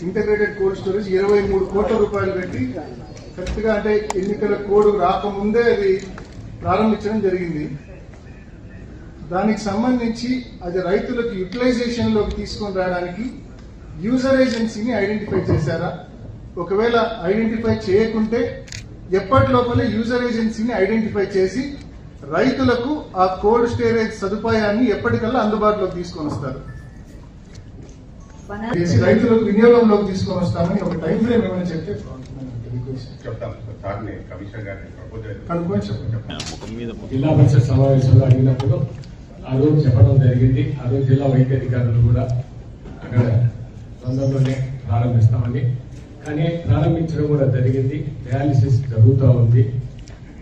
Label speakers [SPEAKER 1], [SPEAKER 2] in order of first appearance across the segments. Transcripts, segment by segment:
[SPEAKER 1] Integrated cold storage 23 కోట్ల రూపాయలు పెట్టి కరెక్ట్ గా అంటే ఎన్నికల కోడ్ రాకముందే అది ప్రారంభించడం జరిగింది. దానికి సంబంధించి అది రైతులకు యూటిలైజేషన్ లోకి తీసుకొని రావడానికి యూజర్ ఏజెన్సీని ఐడెంటిఫై చేశారా? ఒకవేళ ఐడెంటిఫై చేయకుంటే ఎప్పటి లోపలే యూజర్ ఏజెన్సీని ఐడెంటిఫై చేసి రైతులకు ఆ కోల్డ్ స్టోరేజ్ సదుపాయాన్ని ఎప్పటికల్లా అందుబాటులోకి తీసుకొని వస్తారు, రైతులకు వినియోగంలోకి తీసుకొని వస్తామని ఒక టైం ఫ్రేమ్ ఏమైనా చెప్తే
[SPEAKER 2] జిల్లా పరిషత్ సమావేశంలో అడిగినప్పుడు ఆ రోజు చెప్పడం జరిగింది. ఆ రోజు జిల్లా వైద్యాధికారులు కూడా అక్కడ తొందరలోనే ప్రారంభిస్తామని, కానీ ప్రారంభించడం కూడా జరిగింది. డయాలిసిస్ జరుగుతూ ఉంది.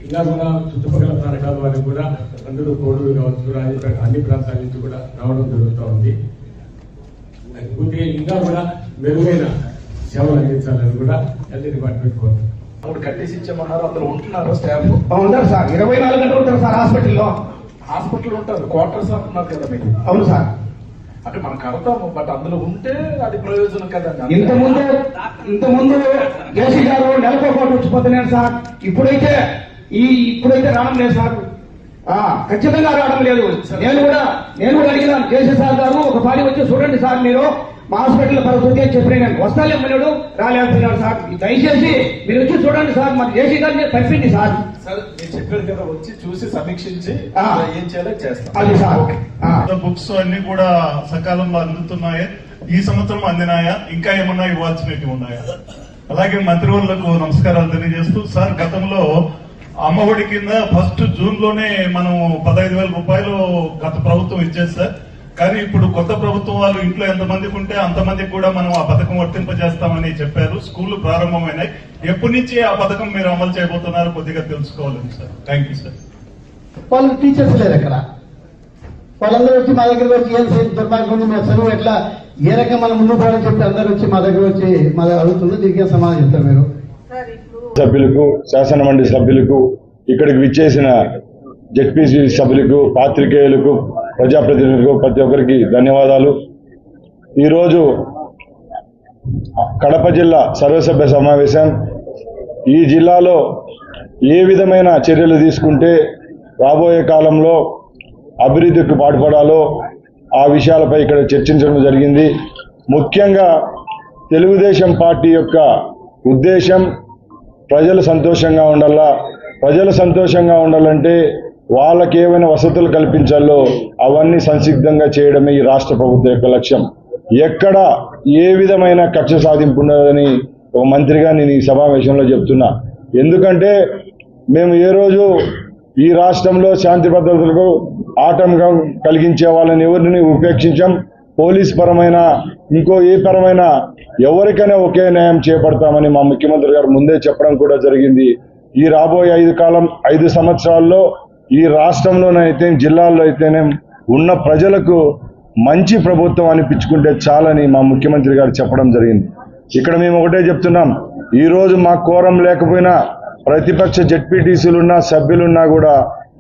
[SPEAKER 2] ఇంకా కూడా చుట్టుపక్కల ప్రాంతాల వారికి కూడా అందరూ కోడూరు కావచ్చు, రాజపేట అన్ని ప్రాంతాల నుంచి కూడా రావడం జరుగుతూ ఉంది. ఇంకా కూడా మెరుగైన సేవలు అందించాలని కూడా హెల్త్ డిపార్ట్మెంట్ కోరుతుంది.
[SPEAKER 3] అప్పుడు కట్టేసి ఇచ్చామన్నారు, అందులో ఉంటున్నారు స్టాఫ్
[SPEAKER 4] ఉంటారు సార్, 24 గంటలు ఉంటారు సార్
[SPEAKER 3] హాస్పిటల్ ఉంటారు, క్వార్టర్స్ అంటున్నారు కదా మీరు.
[SPEAKER 4] అవును సార్,
[SPEAKER 3] అంటే మనం కడతాము, బట్ అందులో ఉంటే అది ప్రయోజనం కదండి.
[SPEAKER 4] ఇంతకుముందు జేసీ గారు నెలకు కోటి వచ్చిపోతున్నాడు సార్. ఇప్పుడైతే రావడం లేదు సార్, ఖచ్చితంగా రావడం లేదు. నేను కూడా అడిగినాను జేసీ సార్ గారు, ఒక పాడి వచ్చి చూడండి సార్ మీరు మా హాస్పిటల్ పరిస్థితి అని చెప్పినాను. వస్తాలేమన్నాడు, రాలేకపోయినాడు సార్. దయచేసి మీరు వచ్చి చూడండి సార్, మరి జేసీ గారిని పంపింది సార్.
[SPEAKER 3] సార్ మీరు చెప్పారు కదా, వచ్చి చూసి సమీక్షించి ఏం చేయాలో చేస్తాం.
[SPEAKER 4] అది సార్
[SPEAKER 5] బుక్స్ అన్ని కూడా సకాలంలో అందుతున్నాయా? ఈ సంవత్సరం అందినాయా? ఇంకా ఏమన్నా ఇవ్వాల్సినవి ఉన్నాయా? అలాగే మంత్రివర్లకు నమస్కారాలు తెలియజేస్తూ, సార్ గతంలో అమ్మఒడి కింద ఫస్ట్ జూన్ లోనే మనం 15,000 రూపాయలు గత ప్రభుత్వం ఇచ్చేది సార్. కానీ ఇప్పుడు కొత్త ప్రభుత్వం వాళ్ళు ఇంట్లో ఎంతమందికి ఉంటే అంతమందికి కూడా మనం ఆ పథకం వర్తింపజేస్తామని చెప్పారు. స్కూళ్లు ప్రారంభమైనాయి. ఎప్పటి నుంచి ఆ పథకం మీరు అమలు చేయబోతున్నారు కొద్దిగా తెలుసుకోవాలని సార్. Thank you sir.
[SPEAKER 6] వాళ్ళు టీచర్స్ లేరు అక్కడ, వాళ్ళందరూ వచ్చి మా దగ్గర వచ్చి ఏం దుర్మార్గం ఉంది, మా చదువు ఎట్లా ఏ రకంగా మనం ముందు పోవాలని చెప్పి అందరూ వచ్చి మా దగ్గర అడుగుతుంది. దీనికి సమాధానం చెప్తారు మీరు.
[SPEAKER 7] సభ్యులకు, శాసన మండలి సభ్యులకు, ఇక్కడికి విచ్చేసిన జెడ్పీసీ సభ్యులకు, పాత్రికేయులకు, ప్రజాప్రతినిధులకు ప్రతి ఒక్కరికి ధన్యవాదాలు. ఈరోజు కడప జిల్లా సర్వసభ్య సమావేశం. ఈ జిల్లాలో ఏ విధమైన చర్యలు తీసుకుంటే రాబోయే కాలంలో అభివృద్ధికి పాటుపడాలో ఆ విషయాలపై ఇక్కడ చర్చించడం జరిగింది. ముఖ్యంగా తెలుగుదేశం పార్టీ యొక్క ఉద్దేశం ప్రజలు సంతోషంగా ఉండాలా. ప్రజలు సంతోషంగా ఉండాలంటే వాళ్ళకి ఏమైనా వసతులు కల్పించాలో అవన్నీ సంసిద్ధంగా చేయడమే ఈ రాష్ట్ర ప్రభుత్వం యొక్క లక్ష్యం. ఎక్కడ ఏ విధమైన కక్ష సాధింపు ఉండదని ఒక మంత్రిగా నేను ఈ సమావేశంలో చెప్తున్నా. ఎందుకంటే మేము ఏ రోజు ఈ రాష్ట్రంలో శాంతి భద్రతలకు ఆటంకం కలిగించే వాళ్ళని ఎవరిని ఉపేక్షించాం. పోలీస్ పరమైన ఇంకో ఏ పరమైన ఎవరికైనా ఒకే న్యాయం చేపడతామని మా ముఖ్యమంత్రి గారు ముందే చెప్పడం కూడా జరిగింది. ఈ రాబోయే 5 సంవత్సరాల్లో ఈ రాష్ట్రంలోనైతే జిల్లాల్లో అయితేనే ఉన్న ప్రజలకు మంచి ప్రభుత్వం అనిపించుకుంటే చాలని మా ముఖ్యమంత్రి గారు చెప్పడం జరిగింది. ఇక్కడ మేము ఒకటే చెప్తున్నాం, ఈరోజు మా కోరం లేకపోయినా ప్రతిపక్ష జెడ్పీటీసీలున్నా సభ్యులున్నా కూడా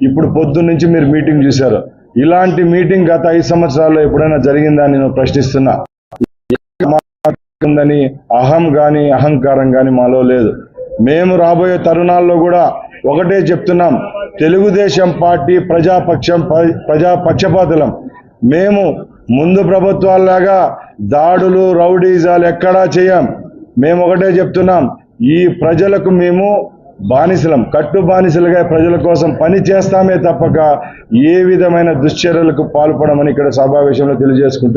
[SPEAKER 7] ఇప్పుడు పొద్దున్న నుంచి మీరు మీటింగ్ చూశారు. ఇలాంటి మీటింగ్ గత 5 సంవత్సరాల్లో ఎప్పుడైనా జరిగిందని నేను ప్రశ్నిస్తున్నా. ఉందని అహం గాని అహంకారం గాని మాలో లేదు. మేము రాబోయే తరుణాల్లో కూడా ఒకటే చెప్తున్నాం, తెలుగుదేశం పార్టీ ప్రజాపక్షం, ప్రజాపక్షపాతులం. మేము ముందు ప్రభుత్వాల్లాగా దాడులు రౌడీజాలు ఎక్కడా చేయం. మేము ఒకటే చెప్తున్నాం, ఈ ప్రజలకు మేము బానిసలం, కట్టు బానిసలుగా ప్రజల కోసం పని చేస్తామే తప్పక ఏ విధమైన దుశ్చర్యలకు పాల్పడమని ఇక్కడ సమావేశంలో తెలియజేసుకుంటున్నాం.